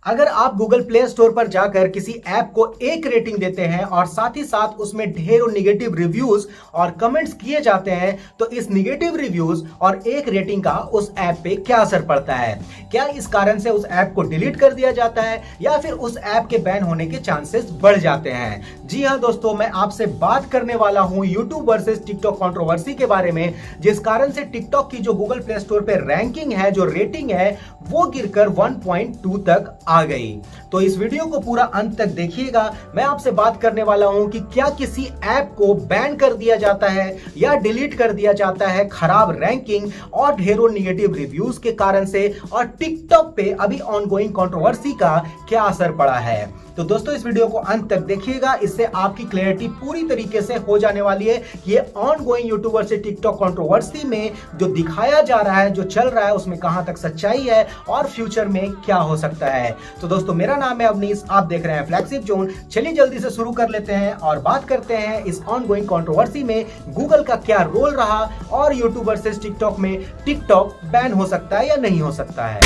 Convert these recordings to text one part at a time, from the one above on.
अगर आप Google play store पर जाकर किसी ऐप को एक रेटिंग देते हैं और साथ ही साथ उसमें ढेरों निगेटिव रिव्यूज और कमेंट्स किए जाते हैं, तो इस निगेटिव रिव्यूज और एक रेटिंग का उस ऐप पे क्या असर पड़ता है? क्या इस कारण से उस ऐप को डिलीट कर दिया जाता है या फिर उस ऐप के बैन होने के चांसेस बढ़ जाते हैं? जी हां दोस्तों, मैं आपसे बात करने वाला हूं यूट्यूब वर्सेस टिकटॉक कंट्रोवर्सी के बारे में, जिस कारण से टिकटॉक की जो गूगल प्ले स्टोर पे रैंकिंग है, जो रेटिंग है, वो गिरकर 1.2 तक आ गई। तो इस वीडियो को पूरा अंत तक देखिएगा। मैं आपसे बात करने वाला हूं कि क्या किसी ऐप को बैन कर दिया जाता है या डिलीट कर दिया जाता है खराब रैंकिंग और ढेरों निगेटिव रिव्यूज के कारण से, और टिकटॉक पे अभी ऑनगोइंग कंट्रोवर्सी का क्या असर पड़ा है। तो दोस्तों इस वीडियो को अंत तक देखिएगा, इससे आपकी क्लैरिटी पूरी तरीके से हो जाने वाली है कि ये ऑनगोइंग यूट्यूबर से टिकटॉक कंट्रोवर्सी में जो दिखाया जा रहा है, जो चल रहा है, उसमें कहां तक सच्चाई है और फ्यूचर में क्या हो सकता है। तो दोस्तों मेरा नाम है अवनीश, आप देख रहे हैं फ्लैगशिप जोन। चलिए जल्दी से शुरू कर लेते हैं और बात करते हैं इस ऑनगोइंग कंट्रोवर्सी में गूगल का क्या रोल रहा और यूट्यूबर से टिकटॉक में टिकटॉक बैन हो सकता है या नहीं हो सकता है।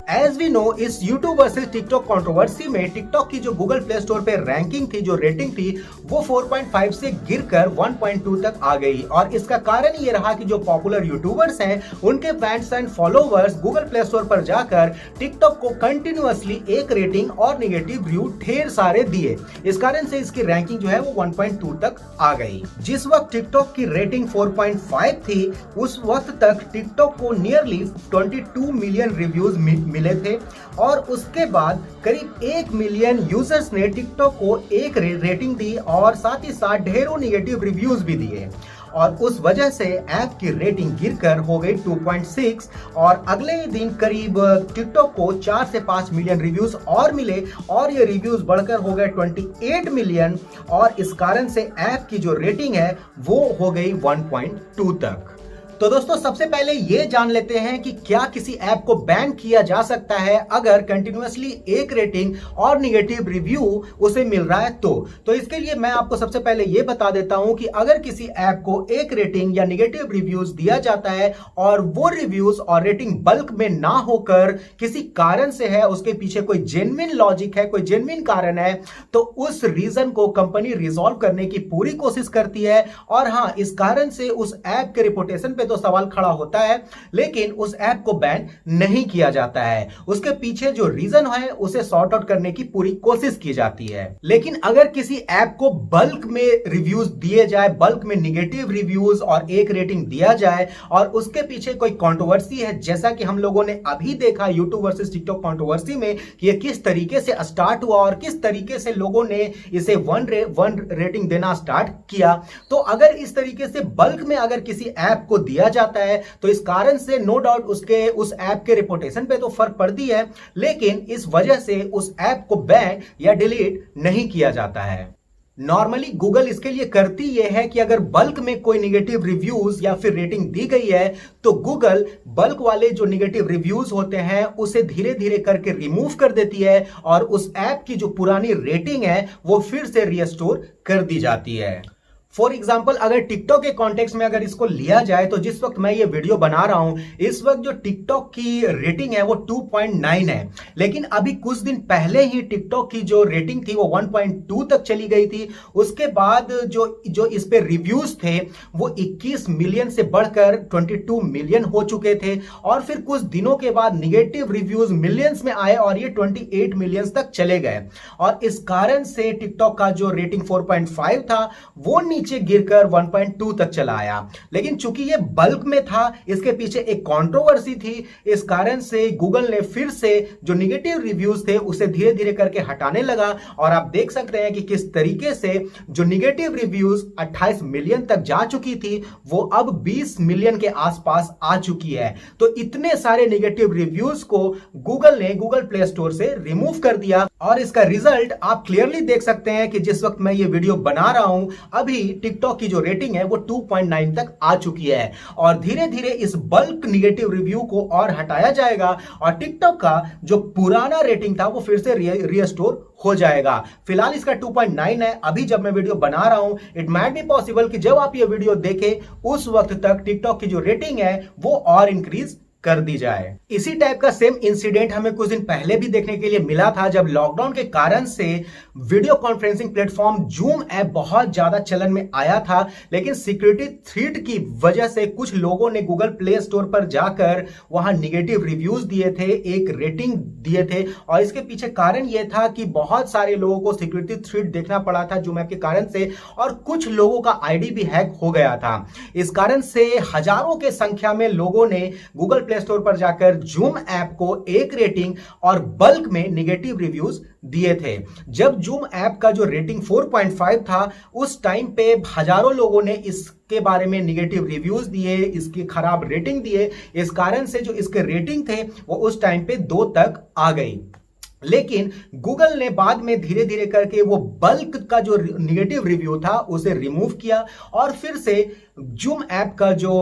एज वी नो, इस यूट्यूब वर्सेस टिकटॉक कंट्रोवर्सी में टिकटॉक की जो गूगल प्ले स्टोर पे रैंकिंग थी, जो रेटिंग थी, वो 4.5 से गिरकर 1.2 तक आ गई। और इसका कारण ये रहा कि जो पॉपुलर यूट्यूबर्स हैं, उनके fans and followers Google play store पर जाकर टिकटॉक को कंटिन्यूअसली एक रेटिंग और निगेटिव रिव्यू ढेर सारे दिए। इस कारण से इसकी रैंकिंग जो है वो 1.2 तक आ गई। जिस वक्त टिकटॉक की रेटिंग 4.5 थी, उस वक्त तक टिकटॉक को नियरली 22 मिलियन रिव्यूज मिले थे और उसके बाद करीब 1 मिलियन यूजर्स ने टिकटॉक को एक रेटिंग दी और साथ ही साथ ढेरों निगेटिव रिव्यूज भी दिए। और उस वजह से ऐप की रेटिंग गिरकर हो गई 2.6 और अगले ही दिन करीब टिकटॉक को 4 से 5 मिलियन रिव्यूज और मिले और ये रिव्यूज बढ़कर हो गए 28 मिलियन और इस कारण से ऐप की जो रेटिंग है वो हो गई 1.2 तक। तो दोस्तों सबसे पहले ये जान लेते हैं कि क्या किसी ऐप को बैन किया जा सकता है अगर कंटिन्यूअसली एक रेटिंग और निगेटिव रिव्यू उसे मिल रहा है तो इसके लिए मैं आपको सबसे पहले ये बता देता हूं कि अगर किसी ऐप को एक रेटिंग या निगेटिव रिव्यूज दिया जाता है और वो रिव्यूज और रेटिंग बल्क में ना होकर किसी कारण से है, उसके पीछे कोई जेन्युइन लॉजिक है, कोई जेन्युइन कारण है, तो उस रीजन को कंपनी रिजॉल्व करने की पूरी कोशिश करती है। और हाँ, इस कारण से उस ऐप के रिपुटेशन पे तो सवाल खड़ा होता है, लेकिन उस ऐप को बैन नहीं किया जाता है। उसके पीछे जो रीजन है उसे सॉर्ट आउट करने की पूरी कोशिश की जाती है। लेकिन अगर किसी ऐप को बल्क में रिव्यूज दिए जाए, बल्क में निगेटिव रिव्यूज और एक रेटिंग दिया जाए और उसके पीछे कोई कंट्रोवर्सी है, जैसा कि हम लोगों ने अभी देखा यूट्यूब वर्सेस टिकटॉक कंट्रोवर्सी में कि यह किस तरीके से स्टार्ट हुआ और किस तरीके से लोगों ने इसे वन रेटिंग देना स्टार्ट किया, तो अगर इस तरीके से बल्क में अगर किसी ऐप को दिया जाता है तो इस कारण से नो डाउट उस ऐप के रिपुटेशन पे तो फर्क पड़ती है, लेकिन इस वजह से उस ऐप को बैन या डिलीट नहीं किया जाता है। नॉर्मली गूगल इसके लिए करती यह है कि अगर बल्क में कोई निगेटिव रिव्यूज या फिर रेटिंग दी गई है तो गूगल बल्क वाले जो निगेटिव रिव्यूज होते हैं उसे धीरे धीरे करके रिमूव कर देती है और उस ऐप की जो पुरानी रेटिंग है वो फिर से रिस्टोर कर दी जाती है। फॉर एग्जाम्पल, अगर टिकटॉक के कॉन्टेक्स्ट में अगर इसको लिया जाए तो जिस वक्त मैं ये वीडियो बना रहा हूं, इस वक्त जो टिकटॉक की रेटिंग है वो 2.9 है, लेकिन अभी कुछ दिन पहले ही टिकटॉक की जो रेटिंग थी वो 1.2 तक चली गई थी। उसके बाद जो इस पे रिव्यूज थे वो 21 मिलियन से बढ़कर 22 मिलियन हो चुके थे और फिर कुछ दिनों के बाद निगेटिव रिव्यूज मिलियंस में आए और ये 28 मिलियंस तक चले गए और इस कारण से टिकटॉक का जो रेटिंग 4.5 था वो नीचे गिरकर 1.2 तक चला आया। लेकिन चूंकि ये बल्क में था, इसके पीछे एक कंट्रोवर्सी थी, इस कारण से गूगल ने फिर से जो निगेटिव रिव्यूज थे उसे धीरे धीरे करके हटाने लगा और आप देख सकते हैं कि किस तरीके से जो निगेटिव रिव्यूज 28 मिलियन तक जा चुकी थी वो अब 20 मिलियन के आसपास आ चुकी है। तो इतने सारे निगेटिव रिव्यूज को गूगल ने गूगल प्ले स्टोर से रिमूव कर दिया और इसका रिजल्ट आप क्लियरली देख सकते हैं कि जिस वक्त मैं ये वीडियो बना रहा हूं अभी टिकटॉक की जो रेटिंग है वो 2.9 तक आ चुकी है और धीरे धीरे इस बल्क निगेटिव रिव्यू को और हटाया जाएगा और टिकटॉक का जो पुराना रेटिंग था वो फिर से रीस्टोर हो जाएगा। फिलहाल इसका 2.9 है अभी जब मैं वीडियो बना रहा हूं। इट माइट बी पॉसिबल कि जब आप ये वीडियो देखें उस वक्त तक टिकटॉक की जो रेटिंग है वो और इंक्रीज कर दी जाए। इसी टाइप का सेम इंसिडेंट हमें कुछ दिन पहले भी देखने के लिए मिला था जब लॉकडाउन के कारण से video conferencing platform zoom app बहुत ज्यादा चलन में आया था, लेकिन सिक्योरिटी थ्रेट की वजह से कुछ लोगों ने गूगल प्ले स्टोर पर जाकर वहां निगेटिव रिव्यूज दिए थे, एक रेटिंग दिए थे और इसके पीछे कारण यह था कि बहुत सारे लोगों को सिक्योरिटी थ्रेट देखना पड़ा था जूम ऐप के कारण से और कुछ लोगों का आईडी भी हैक हो गया था। इस कारण से हजारों के संख्या में लोगों ने गूगल प्ले स्टोर पर जाकर जूम ऐप को एक रेटिंग और बल्क में नेगेटिव रिव्यूज दिए थे। जब जूम ऐप का जो रेटिंग 4.5 था उस टाइम पे हजारों लोगों ने इसके बारे में नेगेटिव रिव्यूज दिए, इसकी खराब रेटिंग दिए। इस कारण से जो इसके रेटिंग थे वो उस टाइम पे 2 तक आ गई, लेकिन गूगल ने बाद में धीरे धीरे करके वो बल्क का जो निगेटिव रिव्यू था उसे रिमूव किया और फिर से जूम ऐप का जो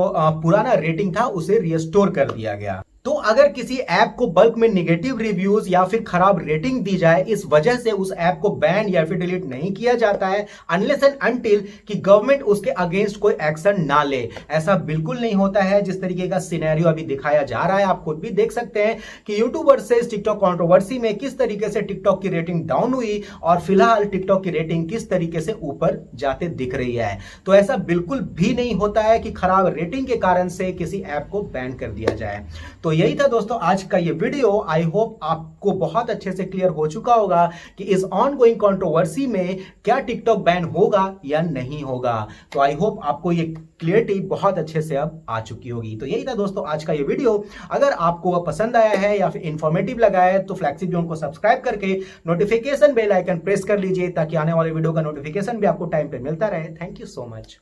पुराना रेटिंग था उसे रिस्टोर कर दिया गया। तो अगर किसी ऐप को बल्क में नेगेटिव रिव्यूज या फिर खराब रेटिंग दी जाए, इस वजह से उस ऐप को बैन या फिर डिलीट नहीं किया जाता है अनलेस एंड अनटिल कि गवर्नमेंट उसके अगेंस्ट कोई एक्शन ना ले। ऐसा बिल्कुल नहीं होता है जिस तरीके का सिनेरियो अभी दिखाया जा रहा है। आप खुद भी देख सकते हैं कि यूट्यूब वर्सेस टिकटॉक कंट्रोवर्सी में किस तरीके से टिकटॉक की रेटिंग डाउन हुई और फिलहाल टिकटॉक की रेटिंग किस तरीके से ऊपर जाते दिख रही है। तो ऐसा बिल्कुल भी नहीं होता है कि खराब रेटिंग के कारण से किसी ऐप को बैन कर दिया जाए। तो यही था दोस्तों आज का ये वीडियो। आई होप आपको बहुत अच्छे से क्लियर हो चुका होगा कि इस ऑनगोइंग कंट्रोवर्सी में क्या टिकटॉक बैन होगा या नहीं होगा। तो आई होप आपको ये क्लियरिटी बहुत अच्छे से अब आ चुकी होगी। तो यही था दोस्तों आज का ये वीडियो। अगर आपको वह पसंद आया है या फिर इंफॉर्मेटिव लगा है तो फ्लैक्सी जोन को सब्सक्राइब करके नोटिफिकेशन बेल आइकन प्रेस कर लीजिए ताकि आने वाले वीडियो का नोटिफिकेशन भी आपको टाइम पे मिलता रहे। Thank you so much.